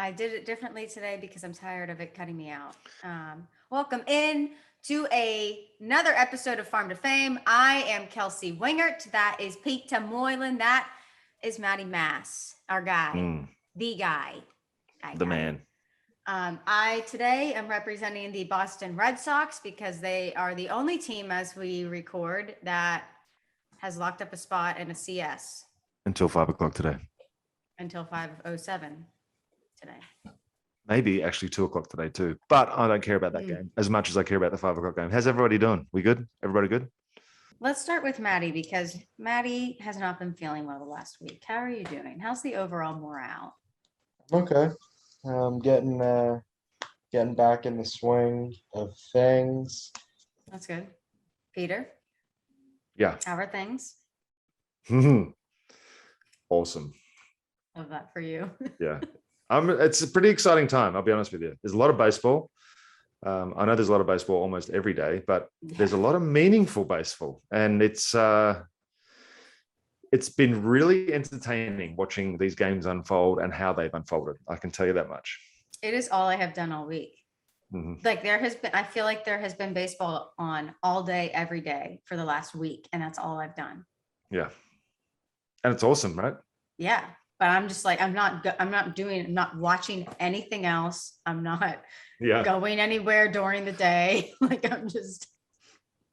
I did it differently today because I'm tired of it cutting me out. Welcome in to another episode of Farm to Fame. I am Kelsey Wingert. That is Pete Moylan. That is Matty Mass, our guy, the guy. The man. I today am representing the Boston Red Sox because they are the only team as we record that has locked up a spot in a CS. Until 5 o'clock today. Until 5:07 today. Maybe actually 2 o'clock today too. But I don't care about that game as much as I care about the 5 o'clock game. How's everybody doing? We good? Everybody good? Let's start with Maddie because Maddie has not been feeling well the last week. How are you doing? How's the overall morale? Okay. Getting back in the swing of things. That's good. Peter? Yeah. How are things? Awesome. Love that for you. Yeah. It's a pretty exciting time, I'll be honest with you. There's a lot of baseball. I know there's a lot of baseball almost every day, but there's a lot of meaningful baseball. And it's been really entertaining watching these games unfold and how they've unfolded. I can tell you that much. It is all I have done all week. Like I feel like there has been baseball on all day, every day for the last week. And that's all I've done. Yeah. And it's awesome, right? Yeah. But I'm just like, I'm not watching anything else. I'm not going anywhere during the day. Like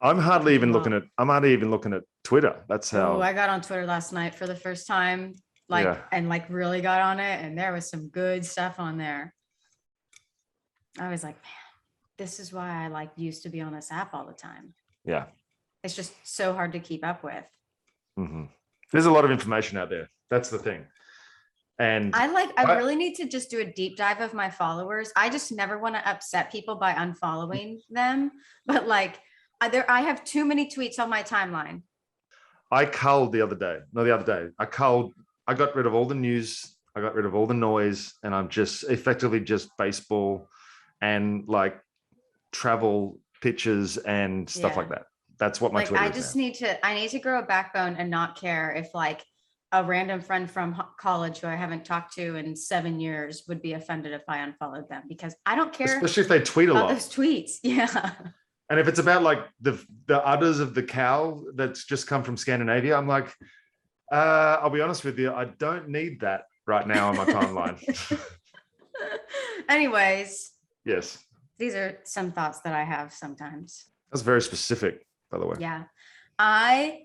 I'm hardly even looking at Twitter. That's how I got on Twitter last night for the first time, and really got on it. And there was some good stuff on there. I was like, man, this is why I used to be on this app all the time. Yeah. It's just so hard to keep up with. There's a lot of information out there. That's the thing. And I really need to just do a deep dive of my followers. I just never want to upset people by unfollowing them. But I have too many tweets on my timeline. I culled the other day. I got rid of all the news. I got rid of all the noise. And I'm just effectively just baseball and travel pictures and stuff like that. That's what my Twitter is. I need to grow a backbone and not care if a random friend from college who I haven't talked to in 7 years would be offended if I unfollowed them, because I don't care. Especially if they tweet a lot. Those tweets. Yeah. And if it's about the udders of the cow that's just come from Scandinavia, I'm like, I'll be honest with you, I don't need that right now on my timeline. Anyways. Yes. These are some thoughts that I have sometimes. That's very specific, by the way. Yeah. I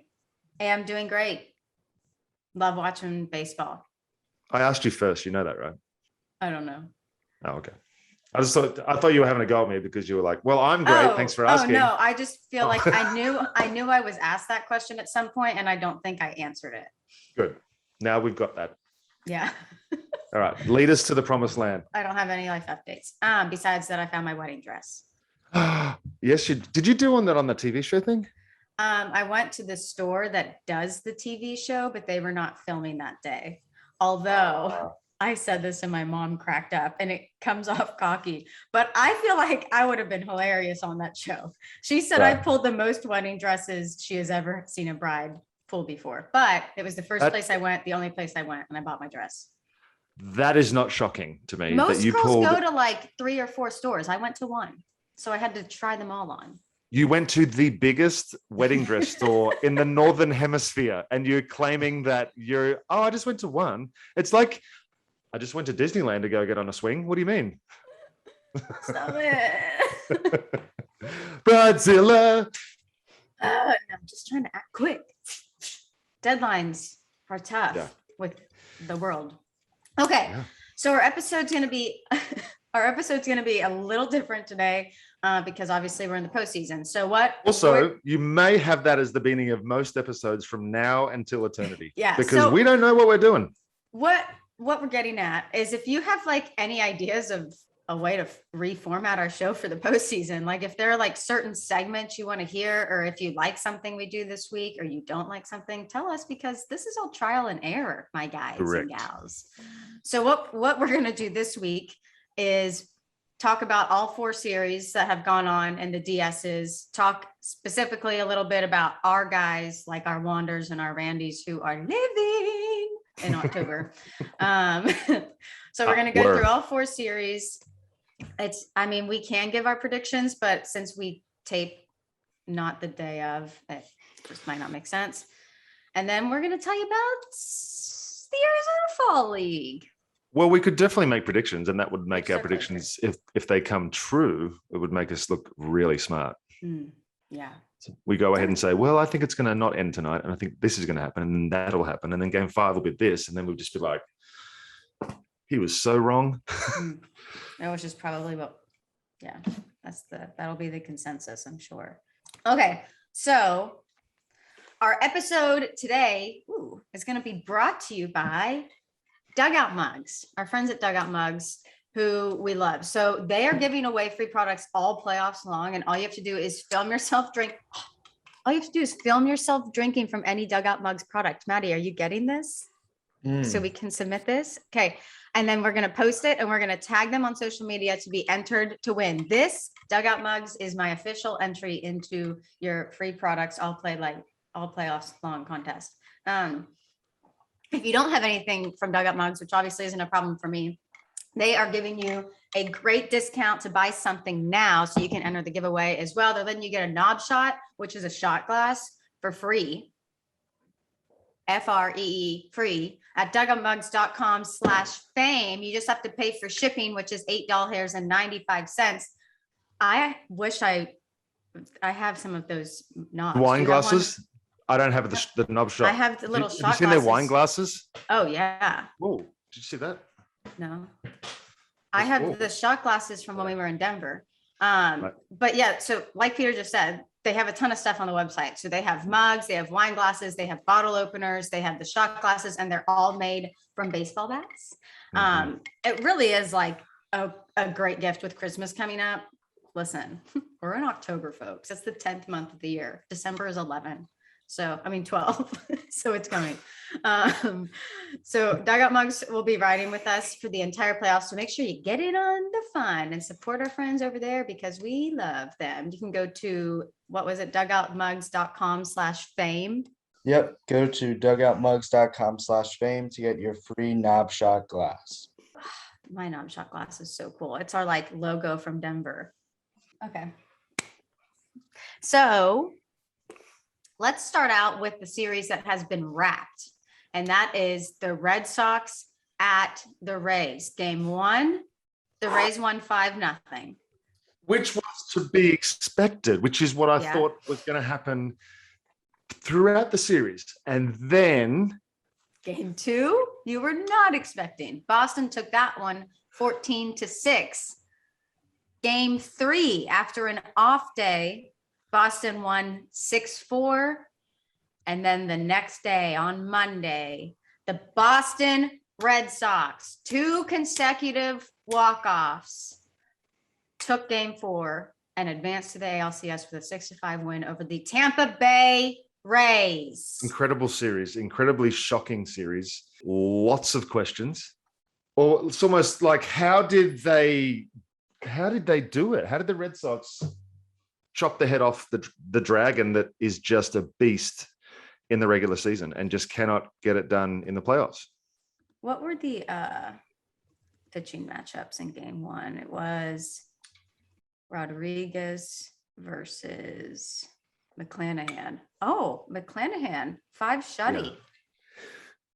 am doing great. Love watching baseball. I asked you first. You know that, right? I don't know. Oh, okay. I thought you were having a go at me because you were like, well, I'm great. Thanks for asking. Oh, no. I just feel like I knew I was asked that question at some point, and I don't think I answered it. Good. Now we've got that. Yeah. All right. Lead us to the promised land. I don't have any life updates. Besides that, I found my wedding dress. Yes. Did you do on the TV show thing? I went to the store that does the TV show, but they were not filming that day. Although I said this and my mom cracked up, and it comes off cocky, but I feel like I would have been hilarious on that show. She said I pulled the most wedding dresses she has ever seen a bride pull before, but it was the first place I went, the only place I went, and I bought my dress. That is not shocking to me. Most girls go to 3 or 4 stores. I went to one, so I had to try them all on. You went to the biggest wedding dress store in the Northern Hemisphere, and you're claiming that I just went to one. It's like, I just went to Disneyland to go get on a swing. What do you mean? Stop it. Bridezilla. I'm just trying to act quick. Deadlines are tough with the world. Okay. Yeah. So our episode's going to be a little different today. Because obviously we're in the postseason. So you may have that as the beginning of most episodes from now until eternity. Yeah. Because we don't know what we're doing. What we're getting at is, if you have any ideas of a way to reformat our show for the postseason, if there are certain segments you want to hear, or if you like something we do this week, or you don't like something, tell us, because this is all trial and error, my guys and gals. So what we're going to do this week is talk about all 4 series that have gone on in the DSs, talk specifically a little bit about our guys, like our Wanders and our Randys, who are living in October. So we're going to go through all 4 series. We can give our predictions, but since we tape not the day of, it just might not make sense. And then we're going to tell you about the Arizona Fall League. Well, we could definitely make predictions, and that would make our predictions, if they come true, it would make us look really smart. Yeah. So we go ahead and say, well, I think it's going to not end tonight, and I think this is going to happen, and then that'll happen, and then game 5 will be this, and then we'll just be like, he was so wrong. That was just probably that'll be the consensus, I'm sure. Okay, so our episode today is going to be brought to you by Dugout Mugs, our friends at Dugout Mugs, who we love. So they are giving away free products all playoffs long, and all you have to do is film yourself drinking from any Dugout Mugs product. Maddie, are you getting this? So we can submit this? Okay. And then we're going to post it, and we're going to tag them on social media to be entered to win. This Dugout Mugs is my official entry into your free products all playoffs long contest. If you don't have anything from Dugout Mugs, which obviously isn't a problem for me, they are giving you a great discount to buy something now, so you can enter the giveaway as well. They're letting you get a knob shot, which is a shot glass, for free. FREE free at dugoutmugs.com/fame. You just have to pay for shipping, which is $8.95. I wish I have some of those knobs. Wine glasses. I don't have the knob shot. I have the little shot glasses. Have you seen their wine glasses? Oh yeah. Oh, did you see that? No. I have the shot glasses from when we were in Denver. But yeah, so like Peter just said, they have a ton of stuff on the website. So they have mugs, they have wine glasses, they have bottle openers, they have the shot glasses, and they're all made from baseball bats. It really is like a great gift with Christmas coming up. Listen, we're in October, folks. That's the 10th month of the year. December is 11. 12. So it's coming. So Dugout Mugs will be riding with us for the entire playoffs. So make sure you get in on the fun and support our friends over there, because we love them. You can go to, dugoutmugs.com/fame. Yep. Go to dugoutmugs.com/fame to get your free knob shot glass. My knob shot glass is so cool. It's our logo from Denver. Okay. So let's start out with the series that has been wrapped, and that is the Red Sox at the Rays. Game 1, the Rays won 5-0. Which was to be expected, which is what I thought was going to happen throughout the series. And then Game 2, you were not expecting. Boston took that one 14-6. Game 3, after an off day, Boston won 6-4. And then the next day, on Monday, the Boston Red Sox, 2 consecutive walk-offs, took game 4 and advanced to the ALCS with a 6-5 win over the Tampa Bay Rays. Incredible series, incredibly shocking series. Lots of questions. Or it's almost like, how did they do it? How did the Red Sox chop the head off the dragon that is just a beast in the regular season and just cannot get it done in the playoffs? What were the pitching matchups in game 1? It was Rodriguez versus McClanahan. Oh, McClanahan, 5 shutty. Yeah.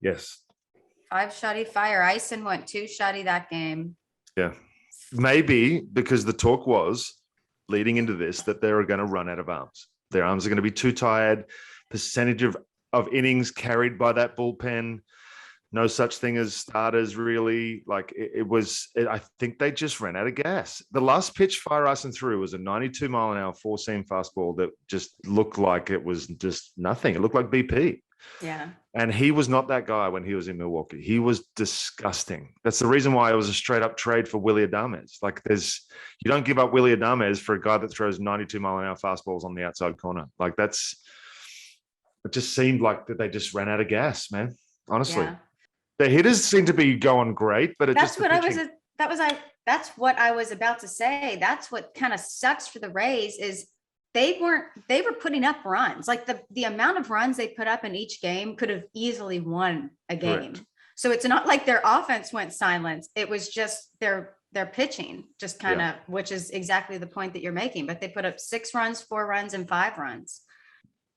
Yes. 5 shutty. Fire Ison went 2 shutty that game. Yeah. Maybe because the talk was leading into this that they were going to run out of arms. Their arms are going to be too tired. Percentage of innings carried by that bullpen. No such thing as starters, really. I think they just ran out of gas. The last pitch Fire Ison threw was a 92 mile an hour 4-seam fastball that just looked like it was just nothing. It looked like BP. Yeah. And he was not that guy when he was in Milwaukee. He was disgusting. That's the reason why it was a straight up trade for Willy Adames. You don't give up Willy Adames for a guy that throws 92 mile an hour fastballs on the outside corner. It just seemed like that they just ran out of gas, man. Honestly. Yeah. The hitters seem to be going great, but that's what I was about to say. That's what kind of sucks for the Rays is they were putting up runs. Like the amount of runs they put up in each game could have easily won a game. Correct. So it's not like their offense went silent. It was just their pitching just kind of, which is exactly the point that you're making. But they put up 6 runs, 4 runs, and 5 runs.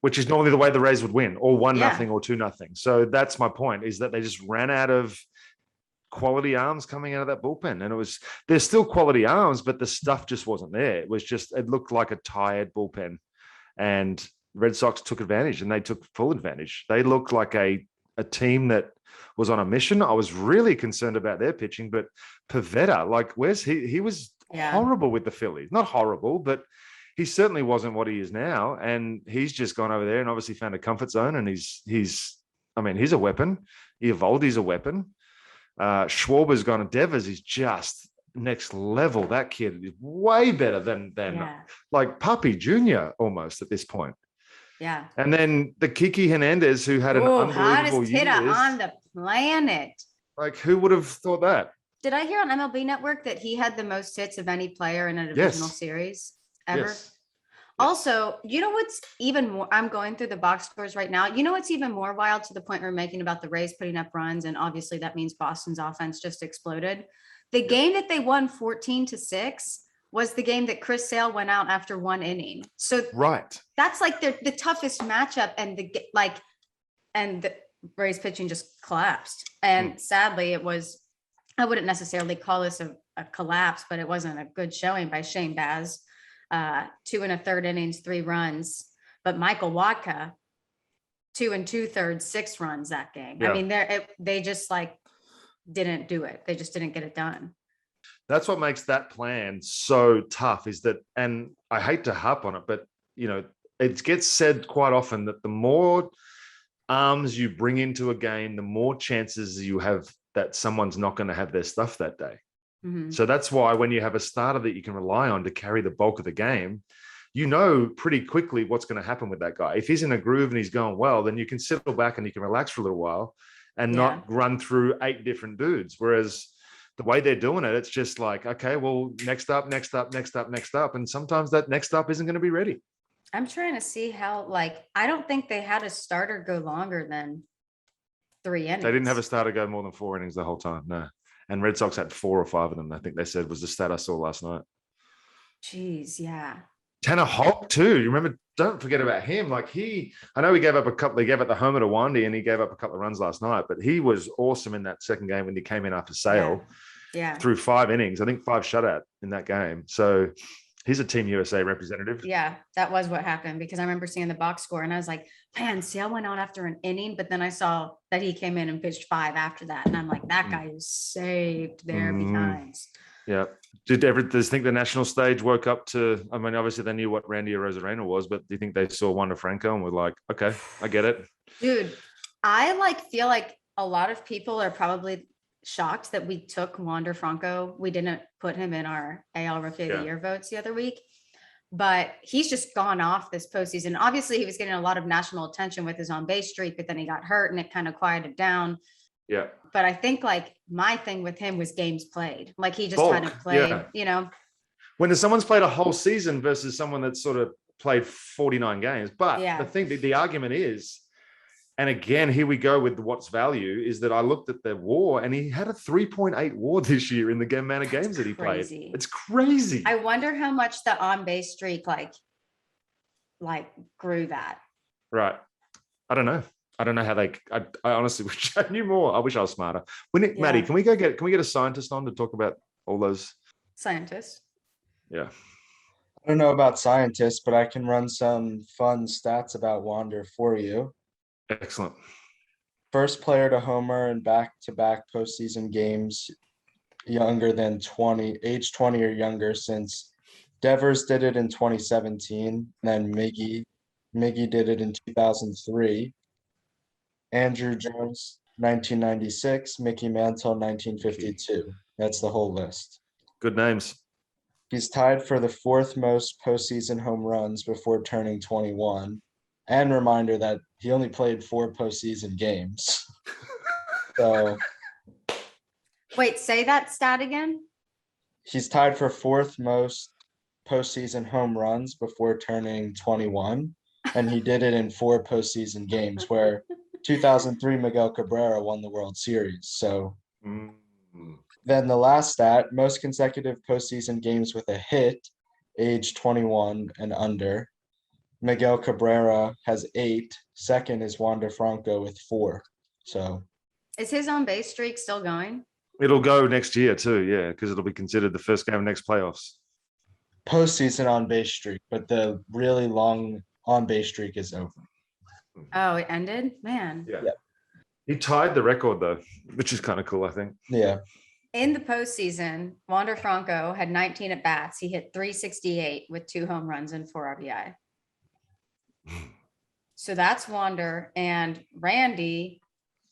Which is normally the way the Rays would win, or 1-0 or 2-0. So that's my point, is that they just ran out of quality arms coming out of that bullpen. And there's still quality arms, but the stuff just wasn't there. It looked like a tired bullpen. And Red Sox took advantage, and they took full advantage. They looked like a team that was on a mission. I was really concerned about their pitching, but Pivetta, like, where's he? He was horrible with the Phillies. Not horrible, but he certainly wasn't what he is now. And he's just gone over there and obviously found a comfort zone. And he's a weapon. Eovaldi's a weapon. Schwarber's gone, and Devers is just next level. That kid is way better than like Puppy Jr. almost at this point. Yeah. And then the Kiki Hernandez, who had an unbelievable hottest hitter on the planet. Like, who would have thought that? Did I hear on MLB Network that he had the most hits of any player in a divisional series ever? Yes. Also, you know what's even more? I'm going through the box scores right now. You know what's even more wild, to the point we're making about the Rays putting up runs, and obviously that means Boston's offense just exploded. The game that they won 14-6 was the game that Chris Sale went out after 1 inning. So that's like the toughest matchup, and the Rays pitching just collapsed. And sadly, it was, I wouldn't necessarily call this a collapse, but it wasn't a good showing by Shane Baz. 2 1/3 innings, 3 runs. But Michael Wacha, 2 2/3, 6 runs that game. Yeah. I mean, they just like didn't do it. They just didn't get it done. That's what makes that plan so tough, is that, and I hate to harp on it, but it gets said quite often that the more arms you bring into a game, the more chances you have that someone's not going to have their stuff that day. Mm-hmm. So that's why when you have a starter that you can rely on to carry the bulk of the game, pretty quickly what's going to happen with that guy. If he's in a groove and he's going well, then you can settle back and you can relax for a little while and not run through 8 different dudes. Whereas the way they're doing it, it's just like, okay, well, next up. And sometimes that next up isn't going to be ready. I'm trying to see how, I don't think they had a starter go longer than 3 innings. They didn't have a starter go more than 4 innings the whole time, no. And Red Sox had 4 or 5 of them, I think they said, was the stat I saw last night. Jeez, yeah. Tanner Houck too. You remember? Don't forget about him. I know he gave up a couple. He gave up the homer to Wandy, and he gave up a couple of runs last night. But he was awesome in that second game when he came in after Sale. Yeah. Through 5 innings, I think 5 shutout in that game. So he's a Team USA representative. Yeah, that was what happened, because I remember seeing the box score and I was like, man, Sale went out after an inning, but then I saw that he came in and pitched 5 after that, and I'm like, that guy is saved there behinds. Yeah. Did you think the national stage woke up to, I mean, obviously they knew what Randy Arozarena was, but do you think they saw Wander Franco and were like, okay, I get it? Dude, I feel like a lot of people are probably shocked that we took Wander Franco. We didn't put him in our AL Rookie of the Year votes the other week, but he's just gone off this postseason. Obviously, he was getting a lot of national attention with his on-base streak, but then he got hurt and it kind of quieted down. Yeah. But I think my thing with him was games played. He just hadn't played, When someone's played a whole season versus someone that's sort of played 49 games. But the thing, the argument is, and again, here we go with what's value, is that I looked at the WAR and he had a 3.8 WAR this year in the amount of games that he played. It's crazy. I wonder how much the on-base streak grew that. Right. I don't know how I honestly wish I knew more. I wish I was smarter. Maddie, can we get a scientist on to talk about all those scientists? Yeah. I don't know about scientists, but I can run some fun stats about Wander for you. Excellent. First player to homer in back-to-back postseason games age 20 or younger, since Devers did it in 2017, and then Miggy did it in 2003. Andrew Jones, 1996, Mickey Mantle, 1952. That's the whole list. Good names. He's tied for the 4th most postseason home runs before turning 21. And reminder that he only played 4 postseason games. So. Wait, say that stat again. He's tied for 4th most postseason home runs before turning 21, and he did it in 4 postseason games where 2003 Miguel Cabrera won the World Series. So Mm. then the last stat, most consecutive postseason games with a hit, age 21 and under. Miguel Cabrera has 8. Second is Wander Franco with 4. So Is his on base streak still going? It'll go next year too, yeah, because it'll be considered the first game of next playoffs. postseason on base streak, but the really long on base streak is over. Oh, it ended? Man. Yeah. Yeah. He tied the record though, which is kind of cool, I think. Yeah. In the postseason, Wander Franco had 19 at bats. He hit 368 with 2 home runs and 4 RBI. So that's Wander, and Randy,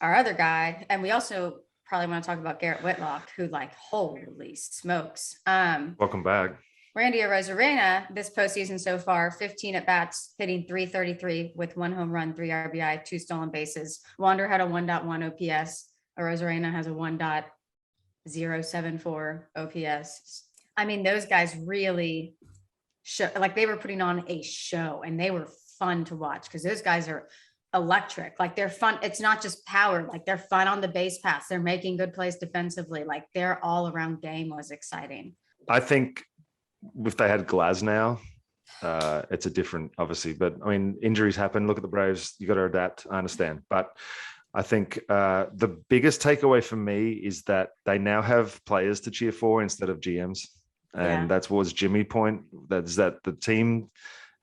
our other guy. And we also probably want to talk about Garrett Whitlock, who, like, holy smokes. Welcome back. Randy Arozarena this postseason so far, 15 at bats, hitting 333 with 1 home run, 3 RBI, 2 stolen bases. Wander had a 1.1 OPS. Arozarena has a 1.074 OPS. I mean, those guys really show, like, they were putting on a show, and they were fun to watch because those guys are electric. Like, they're fun. It's not just power. Like, they're fun on the base paths. They're making good plays defensively. Like, their all around game was exciting. I think if they had Glasnow, it's a different, obviously, but I mean, injuries happen. Look at the Braves. You got to adapt. I understand. But I think the biggest takeaway for me is that they now have players to cheer for instead of GMs. And that's what was Jimmy's point. That's that the team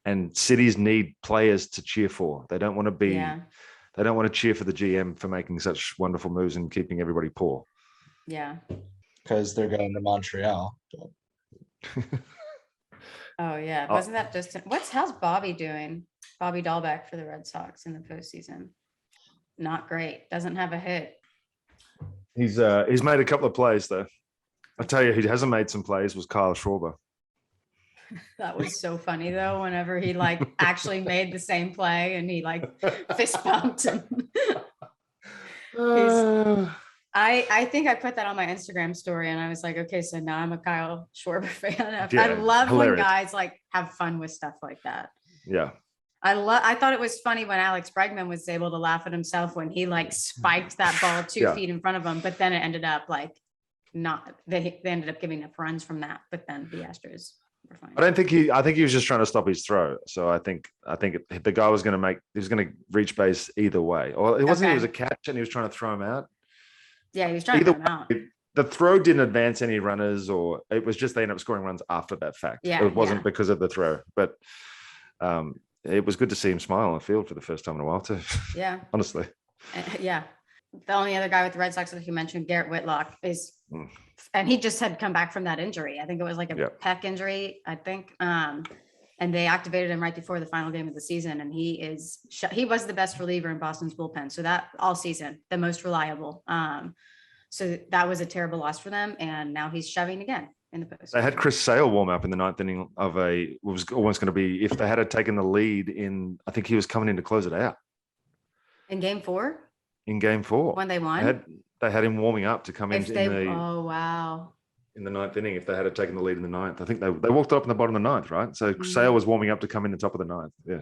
and cities need players to cheer for. They don't want to be, they don't want to cheer for the GM for making such wonderful moves and keeping everybody poor. Yeah. Because they're going to Montreal. Oh yeah. Wasn't that just, how's Bobby doing? Bobby Dahlbeck for the Red Sox in the postseason. Not great. Doesn't have a hit. He's made a couple of plays though. I tell you, who hasn't made some plays was Kyle Schwarber. That was so funny though, whenever he, like, actually made the same play and he, like, fist bumped. And I think I put that on my Instagram story, and I was like, okay, so now I'm a Kyle Schwarber fan. I love when guys, like, have fun with stuff like that. Yeah. I thought it was funny when Alex Bregman was able to laugh at himself when he, like, spiked that ball 2 feet in front of him, but then it ended up, like, not, they ended up giving up runs from that, but then the Astros were fine. I think he was just trying to stop his throw. So I think the guy was going to reach base either way. Or it wasn't, It was a catch and he was trying to throw him out. Yeah, he was trying to throw him out. The throw didn't advance any runners, or it was just they ended up scoring runs after that fact. Yeah, it wasn't because of the throw, but it was good to see him smile on the field for the first time in a while too. Yeah. Honestly. Yeah. The only other guy with the Red Sox that you mentioned, Garrett Whitlock, and he just had come back from that injury. I think it was like a pec injury, I think. And they activated him right before the final game of the season. And he was the best reliever in Boston's bullpen. So that all season, the most reliable. So that was a terrible loss for them. And now he's shoving again in the post. They had Chris Sale warm up in the 9th inning of was almost going to be, if they had taken the lead I think he was coming in to close it out. In game 4? In game 4. When they won? They had him warming up to come in oh, wow. In the 9th inning, if they had taken the lead in the 9th. I think they walked up in the bottom of the 9th, right? So Sale was warming up to come in the top of the 9th. Yeah.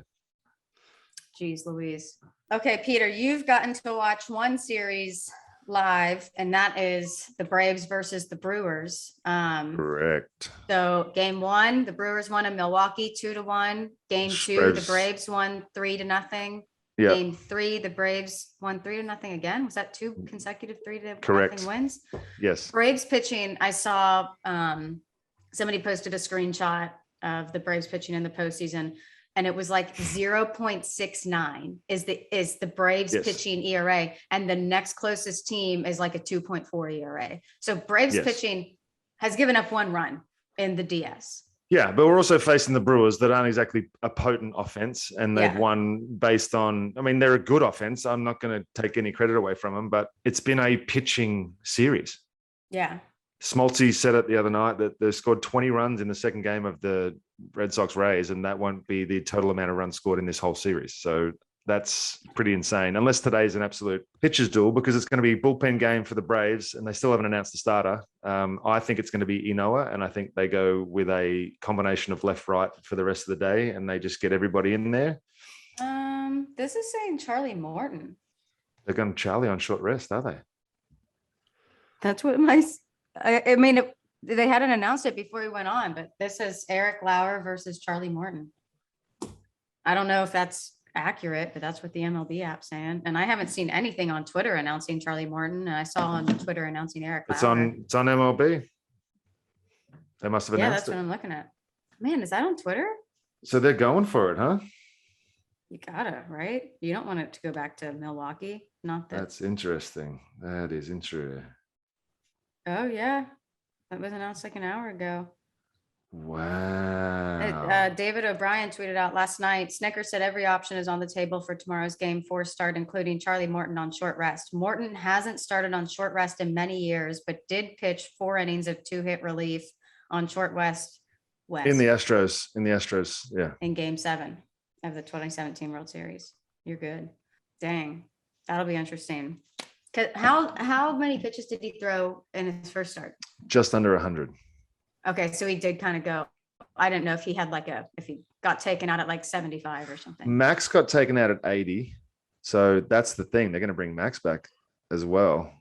Jeez Louise. Okay, Peter, you've gotten to watch one series live, and that is the Braves versus the Brewers. Correct. So game 1, the Brewers won in Milwaukee 2-1. Game 2, the Braves won 3-0. Yeah. Game 3, the Braves won 3-0 again. Was that 2 consecutive 3-0 Correct. wins? Yes. Braves pitching. I saw somebody posted a screenshot of the Braves pitching in the postseason, and it was like 0.69 is the Braves pitching ERA, and the next closest team is like a 2.4 ERA. So Braves pitching has given up 1 run in the DS. Yeah, but we're also facing the Brewers that aren't exactly a potent offense, and they've won based on, I mean, they're a good offense. I'm not going to take any credit away from them, but it's been a pitching series. Yeah. Smoltzy said it the other night that they scored 20 runs in the second game of the Red Sox Rays, and that won't be the total amount of runs scored in this whole series. So That's pretty insane. Unless today's an absolute pitcher's duel, because it's going to be bullpen game for the Braves, and they still haven't announced the starter. I think it's going to be Inoa, and I think they go with a combination of left-right for the rest of the day, and they just get everybody in there. This is saying Charlie Morton. They're going Charlie on short rest, are they? That's what they hadn't announced it before he went on, but this is Eric Lauer versus Charlie Morton. I don't know if that's accurate, but that's what the MLB app's saying. And I haven't seen anything on Twitter announcing Charlie Morton. And I saw on Twitter announcing Eric Lauer. It's on MLB. They must have announced it. Yeah, that's what I'm looking at. Man, is that on Twitter? So they're going for it, huh? You gotta, right? You don't want it to go back to Milwaukee. Not that. That's interesting. That is interesting. Oh yeah, that was announced like an hour ago. Wow. David O'Brien tweeted out last night, Snicker said every option is on the table for tomorrow's game 4 start, including Charlie Morton on short rest. Morton hasn't started on short rest in many years, but did pitch 4 innings of 2-hit relief on short west. In the Astros, yeah. In game 7 of the 2017 World Series. You're good. Dang. That'll be interesting. How many pitches did he throw in his first start? Just under 100. Okay, so he did kind of go. I didn't know if he had if he got taken out at like 75 or something. Max got taken out at 80. So that's the thing. They're going to bring Max back as well.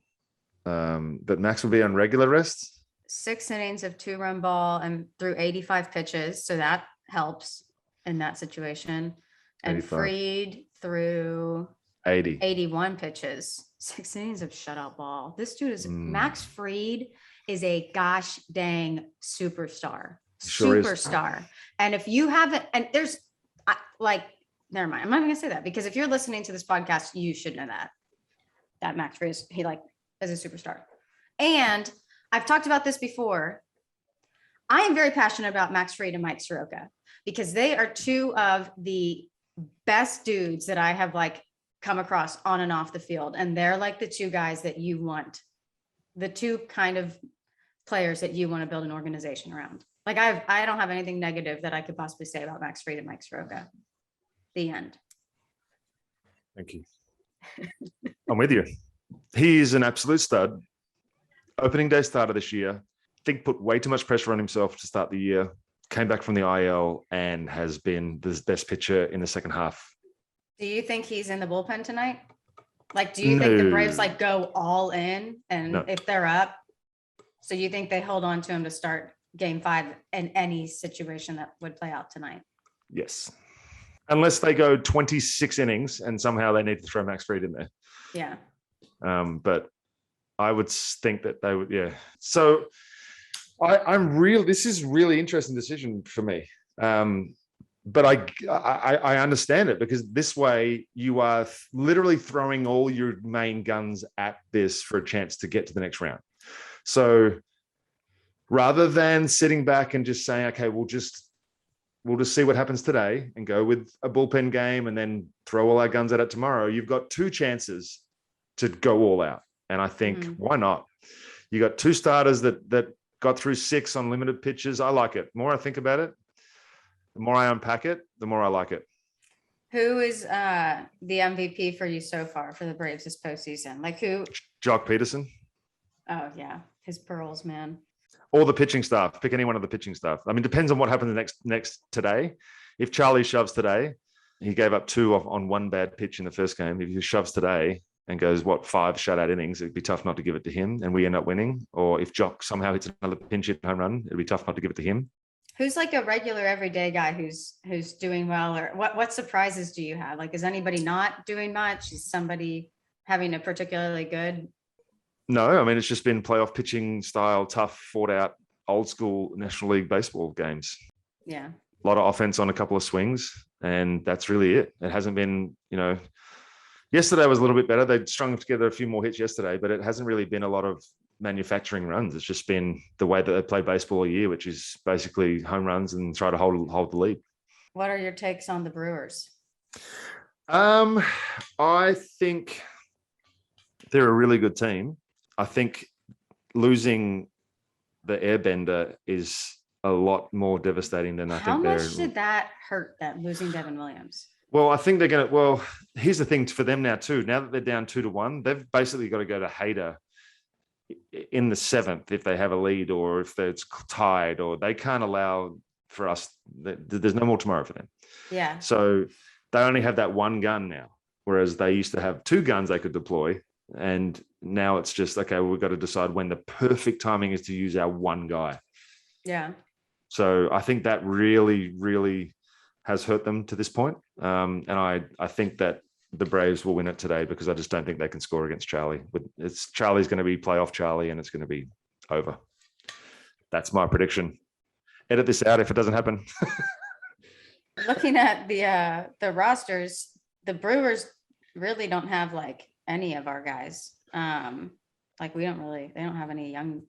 But Max will be on regular rest. 6 innings of 2-run ball and threw 85 pitches. So that helps in that situation. And 85. Fried threw 81 pitches. 6 innings of shutout ball. This dude is Max Fried is a gosh dang superstar. Sure Superstar. Is. And if you haven't, and there's never mind. I'm not gonna say that, because if you're listening to this podcast, you should know that Max Fried is a superstar. And I've talked about this before. I am very passionate about Max Fried and Mike Soroka, because they are 2 of the best dudes that I have come across on and off the field. And they're the 2 guys that you want, the 2 kind of players that you want to build an organization around. I don't have anything negative that I could possibly say about Max Fried and Mike Soroka. The end. Thank you. I'm with you. He's an absolute stud. Opening day starter this year. I think put way too much pressure on himself to start the year. Came back from the IL and has been the best pitcher in the second half. Do you think he's in the bullpen tonight? Do you think the Braves go all in, and if they're up, so you think they hold on to him to start game 5 in any situation that would play out tonight? Yes. Unless they go 26 innings and somehow they need to throw Max Fried in there. Yeah. But I would think that they would, yeah. So this is really interesting decision for me. But I understand it, because this way you are literally throwing all your main guns at this for a chance to get to the next round. So rather than sitting back and just saying, okay, we'll just see what happens today and go with a bullpen game and then throw all our guns at it tomorrow, you've got 2 chances to go all out. And I think, why not? You got 2 starters that got through 6 on limited pitches. I like it. The more I think about it, the more I unpack it, the more I like it. Who is the MVP for you so far for the Braves this postseason? Who? Jock Peterson. Oh yeah, his pearls, man. Or the pitching staff. Pick any one of the pitching staff. I mean, depends on what happens next today. If Charlie shoves today, he gave up 2 on 1 bad pitch in the first game. If he shoves today and goes 5 shutout innings, it'd be tough not to give it to him, and we end up winning. Or if Jock somehow hits another pinch hit home run, it'd be tough not to give it to him. Who's a regular everyday guy who's doing well, or what surprises do you have? Is anybody not doing much? Is somebody having a particularly good? No, I mean, it's just been playoff pitching style, tough, fought out, old school National League baseball games. Yeah. A lot of offense on a couple of swings, and that's really it. It hasn't been, yesterday was a little bit better. They strung together a few more hits yesterday, but it hasn't really been a lot of manufacturing runs. It's just been the way that they play baseball all year, which is basically home runs and try to hold the lead. What are your takes on the Brewers? I think they're a really good team. I think losing the airbender is a lot more devastating than I think. How much did that hurt them, losing Devin Williams? Well, I think they're going to. Well, here's the thing for them now too. Now that they're down 2-1, they've basically got to go to Hader in the 7th if they have a lead, or if it's tied, or they can't allow for us. There's no more tomorrow for them. Yeah. So they only have that one gun now, whereas they used to have 2 guns they could deploy. And now it's just, okay, we've got to decide when the perfect timing is to use our one guy. Yeah. So I think that really, really has hurt them to this point. And I think that the Braves will win it today, because I just don't think they can score against Charlie. Charlie's going to be playoff Charlie, and it's going to be over. That's my prediction. Edit this out if it doesn't happen. Looking at the rosters, the Brewers really don't have like any of our guys. Like they don't have any young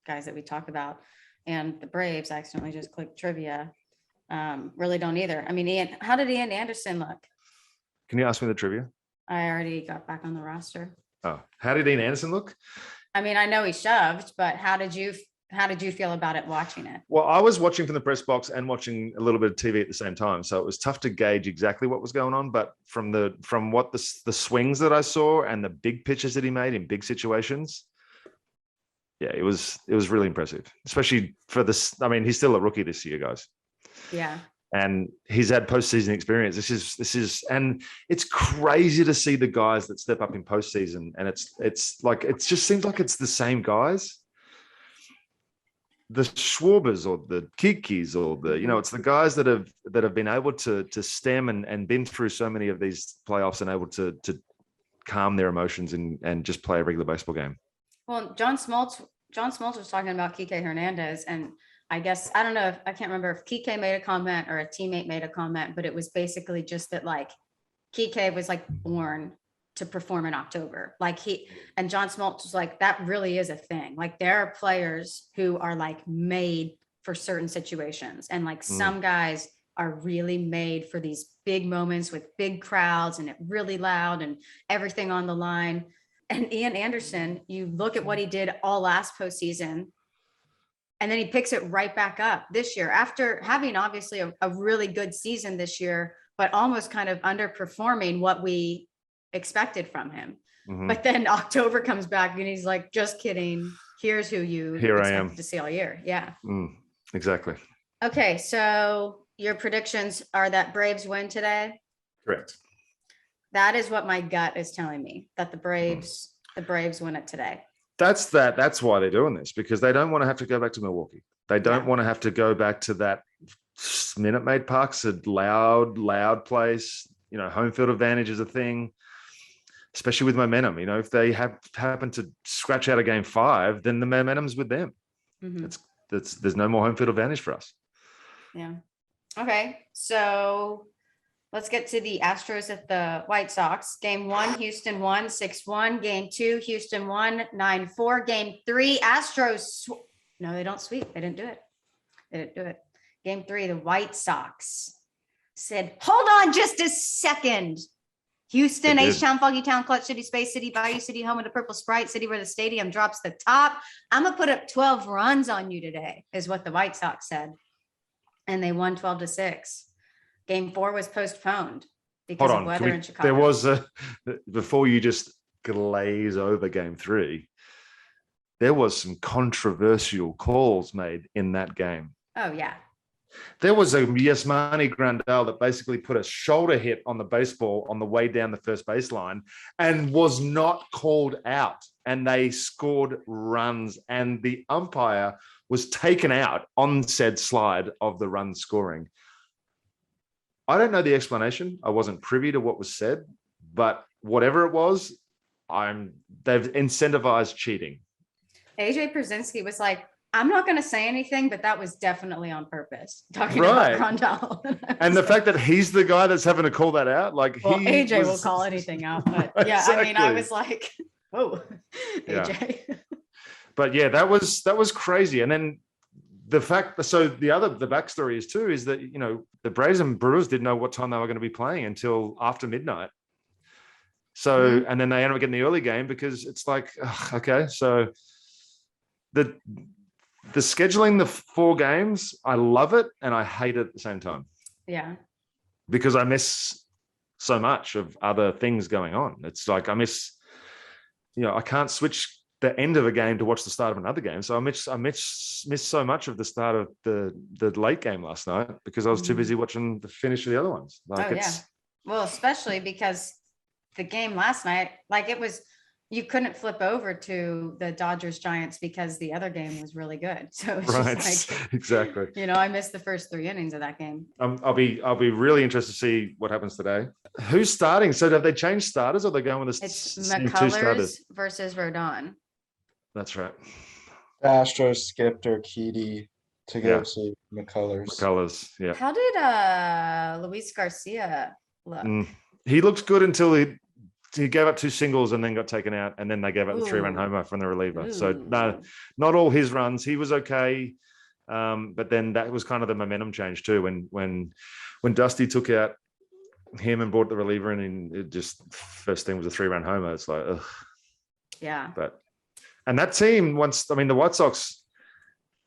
guys that we talk about. And the Braves, I accidentally just clicked trivia, really don't either. I mean, how did Ian Anderson look? Can you ask me the trivia? I already got back on the roster. Oh, how did Ian Anderson look? I mean, I know he shoved, but how did you feel about it watching it? Well, I was watching from the press box and watching a little bit of TV at the same time, so it was tough to gauge exactly what was going on. But from what the swings that I saw and the big pitches that he made in big situations, yeah, it was really impressive, especially for this. I mean, he's still a rookie this year, guys. Yeah. And he's had postseason experience. This is, and it's crazy to see the guys that step up in postseason. And it's like, it just seems like it's the same guys. The Schwarbers or the Kikis or it's the guys that have been able to stem and been through so many of these playoffs and able to calm their emotions and just play a regular baseball game. Well, John Smoltz was talking about Kike Hernandez, and I guess, I don't know I can't remember if Kike made a comment or a teammate made a comment, but it was basically just that like Kike was like born to perform in October. Like and John Smoltz was like, that really is a thing. Like there are players who are like made for certain situations. And like some guys are really made for these big moments with big crowds and it really loud and everything on the line. And Ian Anderson, you look at what he did all last postseason, and then he picks it right back up this year after having obviously a really good season this year, but almost kind of underperforming what we expected from him. Mm-hmm. But then October comes back and he's like, just kidding. Here's who you expected to see all year. Yeah. Exactly. Okay. So your predictions are that Braves win today? Correct. That is what my gut is telling me, that the Braves win it today. That's why they're doing this, because they don't want to have to go back to Milwaukee. They don't want to have to go back to that Minute Maid Park's a loud place. Home field advantage is a thing, especially with momentum. If they happen to scratch out a game 5, then the momentum's with them. Mm-hmm. There's no more home field advantage for us. Yeah. Okay. So let's get to the Astros at the White Sox. Game 1, Houston won 6-1. Game 2, Houston won 9-4. Game 3, Astros. No, they don't sweep. They didn't do it. Game 3, the White Sox said, hold on just a second. Houston, H-Town, Foggy Town, Clutch City, Space City, Bayou City, home of the Purple Sprite, city where the stadium drops the top. I'm going to put up 12 runs on you today, is what the White Sox said. And they won 12-6. Game 4 was postponed because of weather in Chicago. There was before you just glaze over game 3, there was some controversial calls made in that game. Oh, yeah. There was a Yasmani Grandal that basically put a shoulder hit on the baseball on the way down the first baseline and was not called out. And they scored runs, and the umpire was taken out on said slide of the run scoring. I don't know the explanation. I wasn't privy to what was said, but whatever it was, they've incentivized cheating. AJ Pierzynski was like, I'm not going to say anything, but that was definitely on purpose. Talking about Grandal. And the fact that he's the guy that's having to call that out, AJ will call anything out, but yeah, exactly. I mean, I was like, oh, AJ. Yeah. But yeah, that was crazy. And then the backstory is that, the Braves and Brewers didn't know what time they were going to be playing until after midnight. So, and then they ended up getting the early game because it's like, okay. So the scheduling the 4 games, I love it and I hate it at the same time. Yeah. Because I miss so much of other things going on. It's like I miss, I can't switch the end of a game to watch the start of another game. So I miss so much of the start of the late game last night because I was too busy watching the finish of the other ones. Well, especially because the game last night, like you couldn't flip over to the Dodgers Giants because the other game was really good. So it's just like, exactly. I missed the first 3 innings of that game. I'll be really interested to see what happens today. Who's starting? So have they changed starters or they're going with It's two McCullers starters versus Rodon. That's right. The Astros skipped Urquidy to go to McCullers. McCullers, yeah. How did Luis Garcia look? He looked good until he gave up 2 singles and then got taken out, and then they gave up the 3-run homer from the reliever. So no, not all his runs. He was okay, but then that was kind of the momentum change too. When Dusty took out him and brought the reliever in, and it just first thing was a 3-run homer. It's like, ugh. Yeah. And that team the White Sox,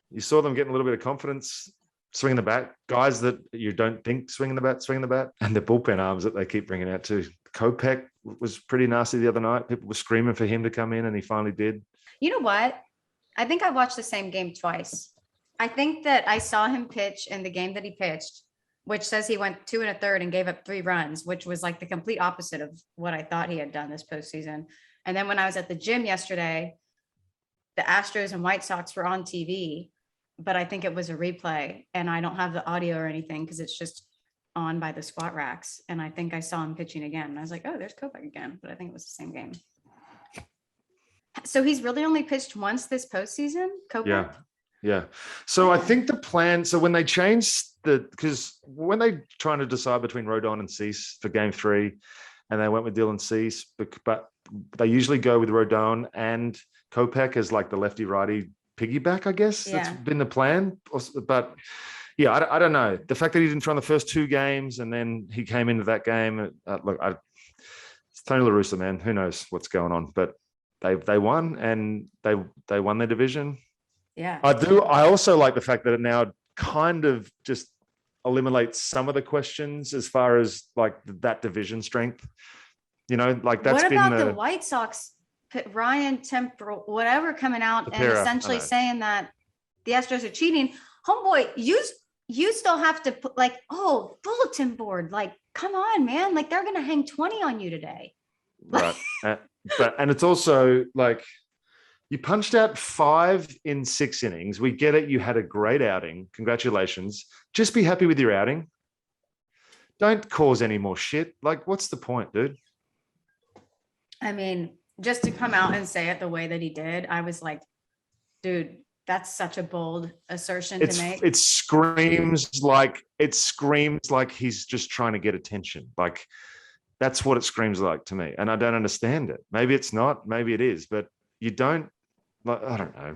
you saw them getting a little bit of confidence, swinging the bat. Guys that you don't think swinging the bat, and the bullpen arms that they keep bringing out too. Kopech was pretty nasty the other night. People were screaming for him to come in, and he finally did. You know what? I think I watched the same game twice. I think that I saw him pitch in the game that he pitched, which says he went 2 1/3 and gave up 3 runs, which was like the complete opposite of what I thought he had done this postseason. And then when I was at the gym yesterday, the Astros and White Sox were on TV, but I think it was a replay, and I don't have the audio or anything because it's just on by the squat racks. And I think I saw him pitching again. And I was like, oh, there's Kopech again, but I think it was the same game. So he's really only pitched once this postseason, Kopech? Yeah. So I think the plan, so when they changed because when they trying to decide between Rodon and Cease for game 3, and they went with Dylan Cease, but they usually go with Rodon and Kopech as like the lefty-righty piggyback, I guess. Yeah. That's been the plan. But yeah, I don't know. The fact that he didn't throw in the first 2 games and then he came into that game, it's Tony La Russa, man. Who knows what's going on? But they won, and they won their division. Yeah. I also like the fact that it now kind of just eliminates some of the questions as far as like that division strength. Like that's what about the White Sox? Ryan Temporal, whatever, coming out and essentially saying that the Astros are cheating. Homeboy, you still have to put like, bulletin board. Like, come on, man. Like, they're going to hang 20 on you today. Right. And it's also like you punched out 5 in 6 innings. We get it. You had a great outing. Congratulations. Just be happy with your outing. Don't cause any more shit. Like, what's the point, dude? I mean, just to come out and say it the way that he did, I was like, dude, that's such a bold assertion to make. It screams like he's just trying to get attention. Like, that's what it screams like to me. And I don't understand it. Maybe it's not, maybe it is, but you don't, I don't know.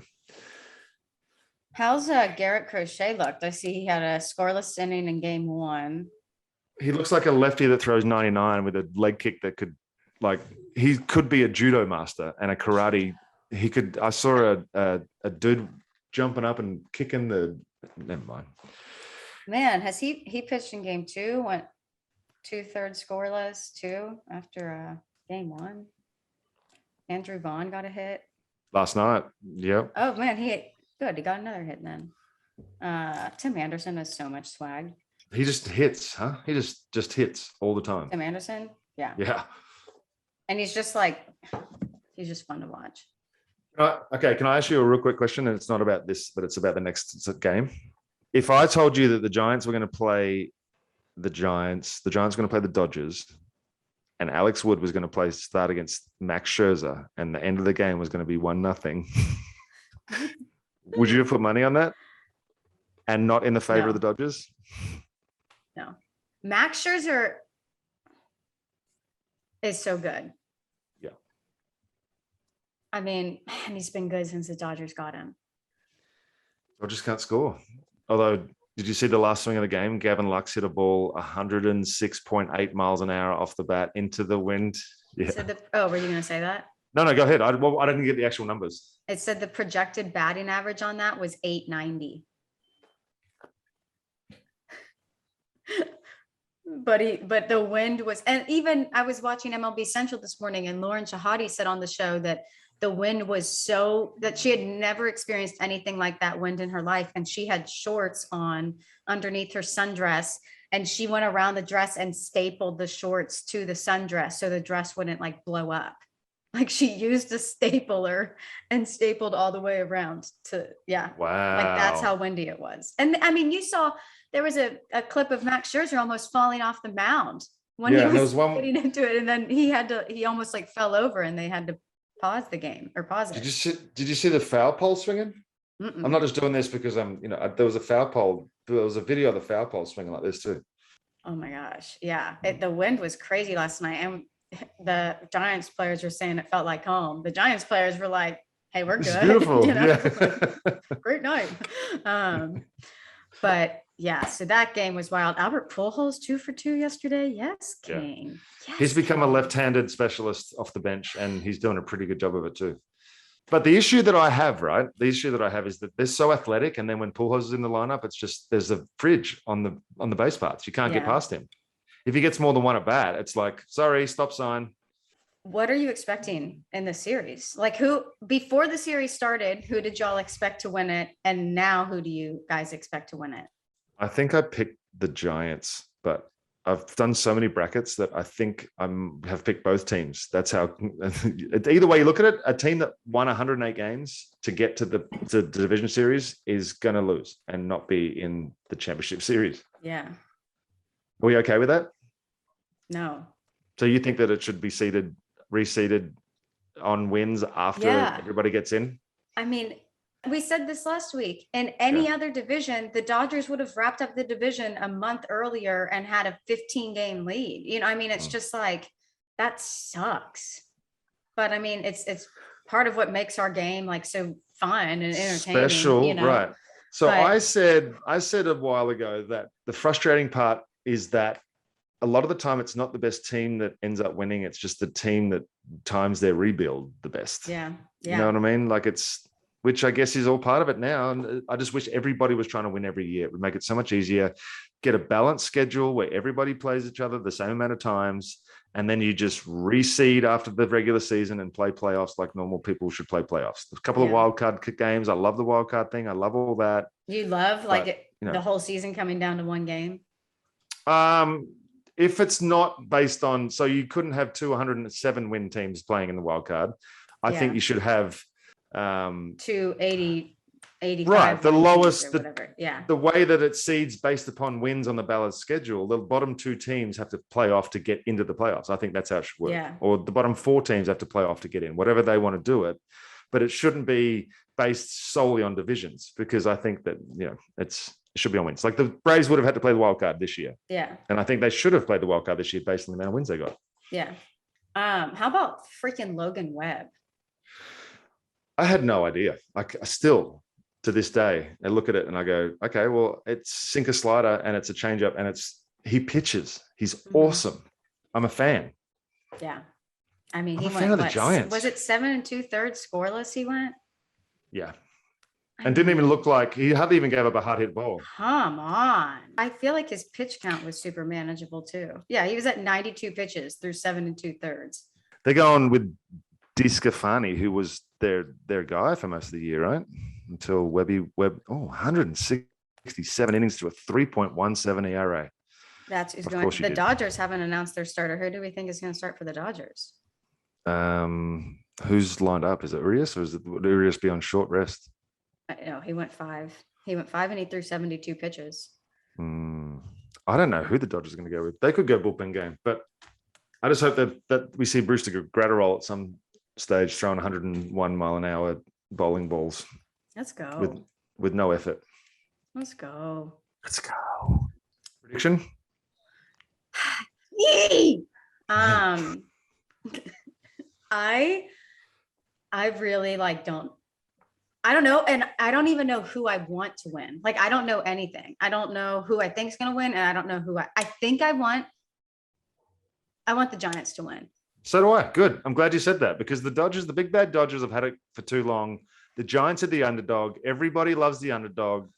How's Garrett Crochet looked? I see he had a scoreless inning in game 1. He looks like a lefty that throws 99 with a leg kick that could, like, he could be a judo master and a karate. I saw a dude jumping up and kicking never mind. Man, has he pitched in game 2, went 2/3 scoreless too after game 1. Andrew Vaughn got a hit last night. Yep. Oh man, he got another hit then. Tim Anderson has so much swag. He just hits, huh? He just hits all the time. Tim Anderson? Yeah. And he's just fun to watch. Okay, can I ask you a real quick question? And it's not about this, but it's about the next game. If I told you that the Giants were going to play the Giants were going to play the Dodgers, and Alex Wood was going to start against Max Scherzer, and the end of the game was going to be 1-0, would you have put money on that? And not in the favor of the Dodgers? No. Max Scherzer is so good. Yeah. I mean, man, he's been good since the Dodgers got him. Dodgers can't score. Although, did you see the last swing of the game? Gavin Lux hit a ball 106.8 miles an hour off the bat into the wind. Yeah. Were you going to say that? No, go ahead. I didn't get the actual numbers. It said the projected batting average on that was 890. but the wind was, and even I was watching MLB Central this morning, and Lauren Shahadi said on the show that the wind was so that she had never experienced anything like that wind in her life. And she had shorts on underneath her sundress, and she went around the dress and stapled the shorts to the sundress so the dress wouldn't like blow up. Like she used a stapler and stapled all the way around to, yeah. Wow. Like that's how windy it was. And I mean, you saw there was a clip of Max Scherzer almost falling off the mound when he was getting into it. And then he almost like fell over, and they had to pause the game or pause it. Did you see the foul pole swinging? Mm-mm. I'm not just doing this because there was a foul pole. There was a video of the foul pole swinging like this too. Oh my gosh. Yeah. The wind was crazy last night. And the Giants players were saying it felt like home. The Giants players were like, hey, we're good. It's beautiful. Yeah. Great night. But yeah, so that game was wild. Albert Pujols 2 for 2 yesterday. Yes, King. Yeah. Yes, He's become a King. left-handed specialist off the bench, and he's doing a pretty good job of it too. But the issue that I have, is that they're so athletic, and then when Pujols is in the lineup, it's just there's a fridge on the base paths. You can't get past him. If he gets more than one at bat, it's like, sorry, stop sign. What are you expecting in the series? Like who, before the series started, who did y'all expect to win it? And now who do you guys expect to win it? I think I picked the Giants, but I've done so many brackets that I think I have picked both teams. That's how, either way you look at it, a team that won 108 games to get to the division series is going to lose and not be in the championship series. Yeah. Are we okay with that? No. So you think that it should be reseeded on wins after everybody gets in? I mean, we said this last week. In any other division, the Dodgers would have wrapped up the division a month earlier and had a 15-game lead. You know, I mean, it's just like, that sucks. But I mean, it's part of what makes our game like so fun and entertaining. Special, right? So But I said a while ago that the frustrating part is that a lot of the time it's not the best team that ends up winning. It's just the team that times their rebuild the best. Yeah. You know what I mean? Like which I guess is all part of it now. And I just wish everybody was trying to win every year. It would make it so much easier. Get a balanced schedule where everybody plays each other the same amount of times. And then you just reseed after the regular season and play playoffs like normal people should play playoffs. A couple of wild card games. I love the wild card thing. I love all that. You love the whole season coming down to one game? If it's not based on, so you couldn't have 207 win teams playing in the wild card. I think you should have 280, 85. Right. The lowest, the way that it seeds based upon wins on the balanced schedule, the bottom 2 teams have to play off to get into the playoffs. I think that's how it should work. Yeah. Or the bottom 4 teams have to play off to get in, whatever they want to do it. But it shouldn't be based solely on divisions, because I think that, it should be on wins. Like the Braves would have had to play the wild card this year. Yeah. And I think they should have played the wild card this year based on the amount of wins they got. Yeah. How about freaking Logan Webb? I had no idea. Like still to this day, I look at it and I go, okay, well, it's sinker slider and it's a changeup and he pitches. He's awesome. I'm a fan. Yeah. I mean, he went, a fan of the Giants. Was it 7 2/3 scoreless he went? Yeah. And didn't even look like he hardly even gave up a hard hit ball. Come on. I feel like his pitch count was super manageable too. Yeah, he was at 92 pitches through 7 2/3. They're going with DeScafani, who was their guy for most of the year, right? Until Webb, 167 innings to a 3.17 ERA. That's who's going. The Dodgers haven't announced their starter. Who do we think is going to start for the Dodgers? Who's lined up? Is it Urias, or would Urias be on short rest? No, he went 5. He went 5 and he threw 72 pitches. I don't know who the Dodgers are going to go with. They could go bullpen game, but I just hope that we see Brewster Gratterall at some stage throwing 101 mile an hour bowling balls. Let's go. With no effort. Let's go. Prediction? Yay! I really I don't know. And I don't even know who I want to win. Like, I don't know anything. I don't know who I think is going to win. And I don't know who I think I want the Giants to win. So do I. Good. I'm glad you said that, because the Dodgers, the big bad Dodgers, have had it for too long. The Giants are the underdog. Everybody loves the underdog.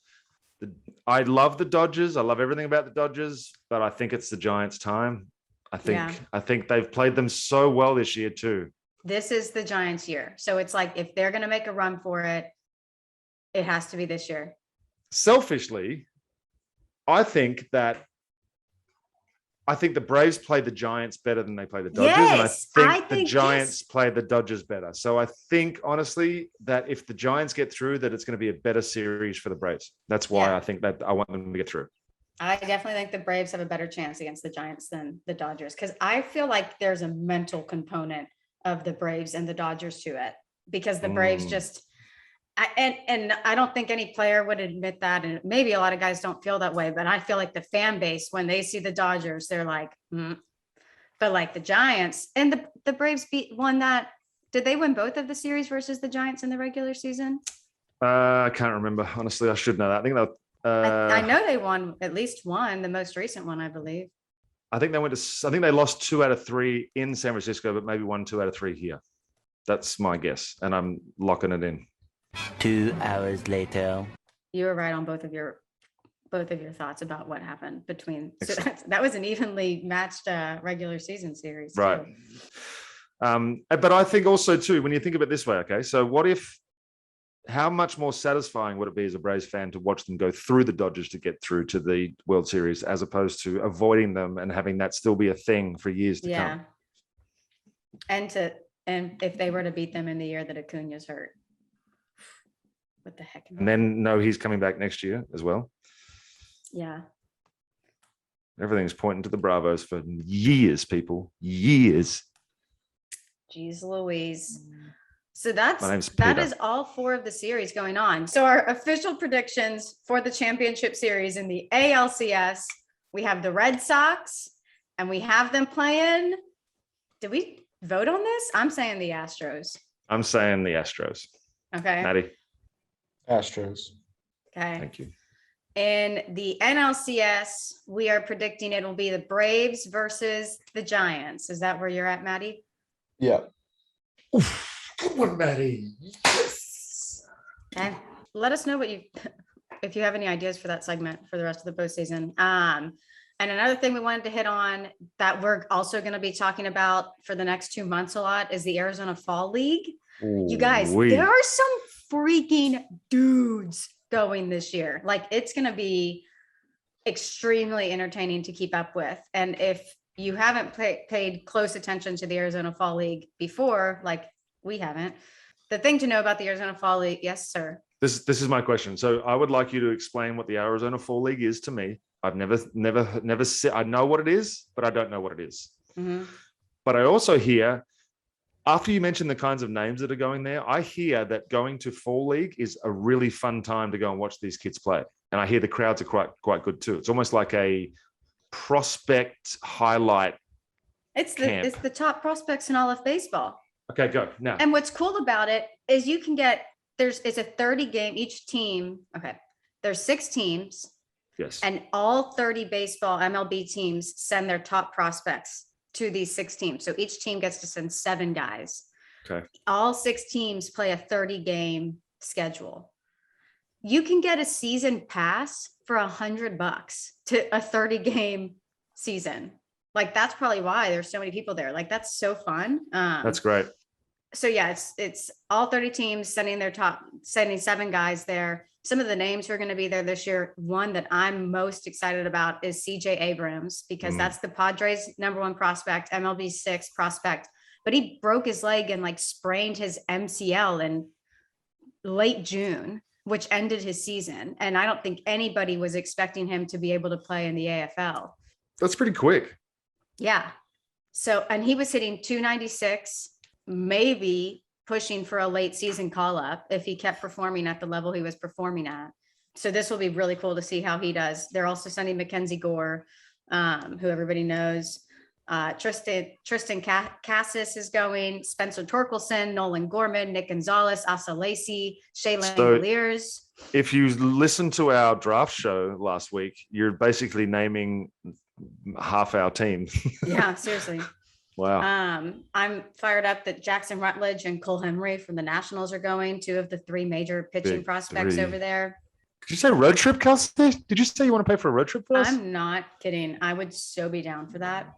I love the Dodgers. I love everything about the Dodgers, but I think it's the Giants' time. I think they've played them so well this year too. This is the Giants' year. So it's like if they're going to make a run for it, it has to be this year. Selfishly, I think the Braves play the Giants better than they play the Dodgers. Yes, and I think the Giants play the Dodgers better. So I think, honestly, that if the Giants get through, that it's going to be a better series for the Braves. That's why I think that I want them to get through. I definitely think the Braves have a better chance against the Giants than the Dodgers, because I feel like there's a mental component of the Braves and the Dodgers to it, because the Braves just and I don't think any player would admit that, and maybe a lot of guys don't feel that way, but I feel like the fan base, when they see the Dodgers, they're like, but like the Giants and the Braves won that. Did they win both of the series versus the Giants in the regular season? I can't remember. Honestly, I should know that. I think that I know they won at least one, the most recent one, I believe. I think they lost 2 out of 3 in San Francisco, but maybe 1, 2 out of 3 here. That's my guess, and I'm locking it in. 2 hours later. You were right on both of your thoughts about what happened between. So that was an evenly matched regular season series, right? But I think also too, when you think of it this way, okay, so how much more satisfying would it be as a Braves fan to watch them go through the Dodgers to get through to the World Series, as opposed to avoiding them and having that still be a thing for years to come? And if they were to beat them in the year that Acuna's hurt. What the heck? And then he's coming back next year as well. Yeah. Everything's pointing to the Bravos for years, people. Years. Jeez Louise. So that is all 4 of the series going on. So our official predictions for the championship series in the ALCS, we have the Red Sox, and we have them playing. Did we vote on this? I'm saying the Astros. I'm saying the Astros. Okay. Maddie. Astros. Okay. Thank you. In the NLCS, we are predicting it will be the Braves versus the Giants. Is that where you're at, Maddie? Yeah. Come on, Maddie. Yes. Okay. Let us know if you have any ideas for that segment for the rest of the postseason. And another thing we wanted to hit on that we're also going to be talking about for the next 2 months a lot is the Arizona Fall League. You guys, there are some freaking dudes going this year. Like, it's going to be extremely entertaining to keep up with. And if you haven't paid close attention to the Arizona Fall League before, like we haven't, the thing to know about the Arizona Fall League, yes, sir. This is my question. So I would like you to explain what the Arizona Fall League is to me. I've never said, I know what it is, but I don't know what it is. Mm-hmm. But I also hear, after you mention the kinds of names that are going there, I hear that going to Fall League is a really fun time to go and watch these kids play. And I hear the crowds are quite good too. It's almost like a prospect highlight. It's the top prospects in all of baseball. Okay, go now. And what's cool about it is you can get, it's a 30 game, each team. Okay. There's 6 teams. Yes. And all 30 baseball MLB teams send their top prospects to these 6 teams. So each team gets to send 7 guys. Okay. All 6 teams play a 30 game schedule. You can get a season pass for $100 to a 30 game season. Like, that's probably why there's so many people there. Like, that's so fun. That's great. So yeah, it's all 30 teams sending 7 guys there. Some of the names who are going to be there this year. One that I'm most excited about is CJ Abrams, because that's the Padres' #1 prospect, MLB 6 prospect, but he broke his leg and like sprained his MCL in late June, which ended his season. And I don't think anybody was expecting him to be able to play in the AFL. That's pretty quick. Yeah. So, and he was hitting 296, maybe pushing for a late season call up if he kept performing at the level he was performing at. So this will be really cool to see how he does. They're also sending Mackenzie Gore, who everybody knows. Tristan Cassis is going, Spencer Torkelson, Nolan Gorman, Nick Gonzalez, Asa Lacey, Shaylin Lears. If you listen to our draft show last week, you're basically naming half our team. Yeah, seriously. Wow. I'm fired up that Jackson Rutledge and Cole Henry from the Nationals are going, 2 of the 3 major pitching prospects over there. Did you say road trip, Kelsey? Did you say you want to pay for a road trip for us? I'm not kidding. I would so be down for that.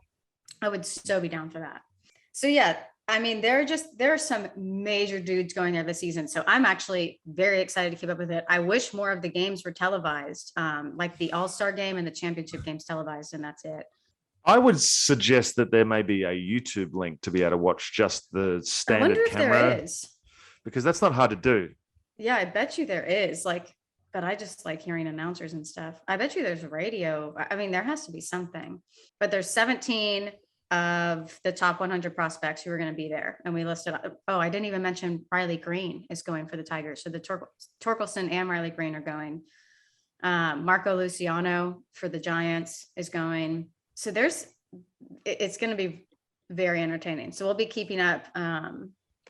So yeah, I mean, there are some major dudes going there this season. So I'm actually very excited to keep up with it. I wish more of the games were televised, like the All-Star game and the championship games televised, and that's it. I would suggest that there may be a YouTube link to be able to watch just the standard I wonder if camera. there is. Because that's not hard to do. Yeah, I bet you there is. Like, but I just like hearing announcers and stuff. I bet you there's radio. I mean, there has to be something. But there's 17 of the top 100 prospects who are going to be there. And we listed, oh, I didn't even mention Riley Green is going for the Tigers. So the Torkelson and Riley Green are going. Marco Luciano for the Giants is going. So it's going to be very entertaining. So we'll be keeping up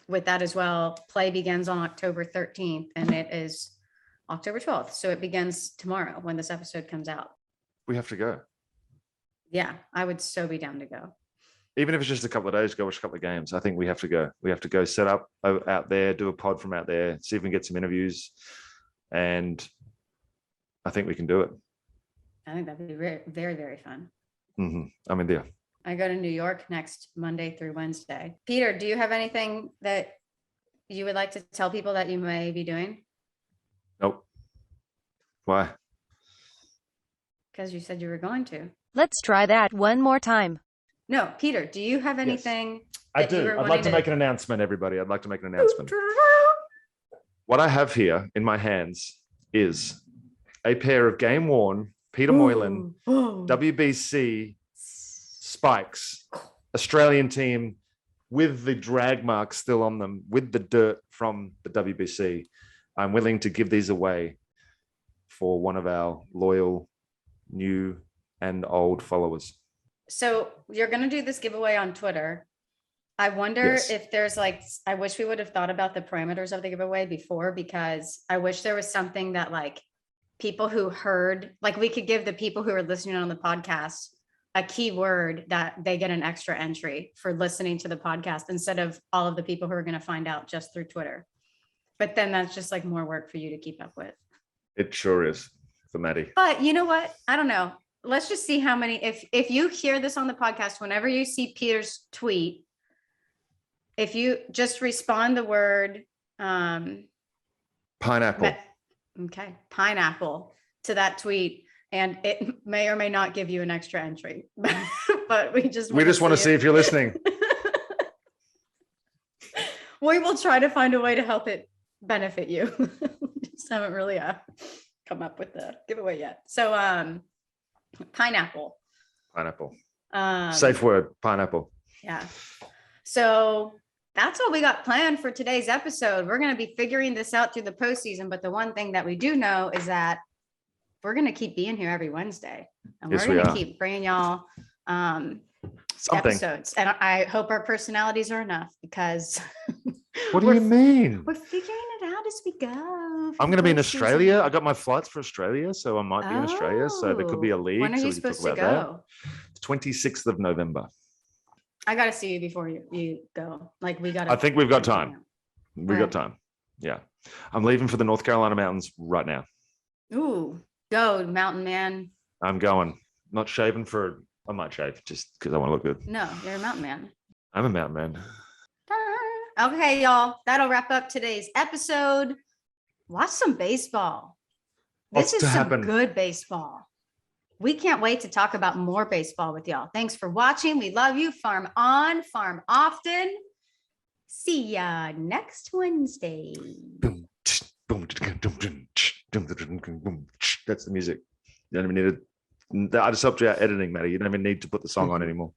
with that as well. Play begins on October 13th and it is October 12th. So it begins tomorrow when this episode comes out. We have to go. Yeah, I would so be down to go. Even if it's just a couple of days, go watch a couple of games. I think we have to go. We have to go set up out there, do a pod from out there, see if we can get some interviews. And I think we can do it. I think that'd be very, very, very fun. Mm-hmm. I'm in there. I go to New York next Monday through Wednesday. Peter, do you have anything that you would like to tell people that you may be doing? Nope. Why? Because you said you were going to. Let's try that one more time. No, Peter, do you have anything? I do. I'd like to make an announcement, everybody. I'd like to make an announcement. What I have here in my hands is a pair of game-worn Peter Moylan WBC spikes, Australian team with the drag marks still on them, with the dirt from the WBC. I'm willing to give these away for one of our loyal new and old followers. So you're going to do this giveaway on Twitter. I wonder if there's like, I wish we would have thought about the parameters of the giveaway before, because I wish there was something that like people who heard, like we could give the people who are listening on the podcast a keyword that they get an extra entry for listening to the podcast instead of all of the people who are going to find out just through Twitter. But then that's just like more work for you to keep up with. It sure is for Maddie. But you know what? I don't know. Let's just see how many, if you hear this on the podcast, whenever you see Peter's tweet, if you just respond the word pineapple. Okay, pineapple to that tweet, and it may or may not give you an extra entry. But we just want to see if you're listening. We will try to find a way to help it benefit you. Just haven't really come up with the giveaway yet. So pineapple. Safe word, pineapple. Yeah. So that's what we got planned for today's episode. We're going to be figuring this out through the postseason. But the one thing that we do know is that we're going to keep being here every Wednesday. And we're going to keep bringing y'all episodes. And I hope our personalities are enough, because what do you mean? We're figuring it out as we go. I'm going to be in Australia. I got my flights for Australia, so I might be in Australia. So there could be a league. When are you supposed to go? 26th of November. I got to see you before you go. Like we got to. I think we've got time. We got time. Yeah. I'm leaving for the North Carolina mountains right now. Ooh, go mountain man. I'm going. Not shaving for, I might shave just because I want to look good. No, you're a mountain man. I'm a mountain man. Okay, y'all. That'll wrap up today's episode. Watch some baseball. This is some good baseball. We can't wait to talk about more baseball with y'all. Thanks for watching. We love you. Farm on, farm often. See ya next Wednesday. That's the music. You don't even need it. I just helped you out editing, Maddie. You don't even need to put the song on anymore.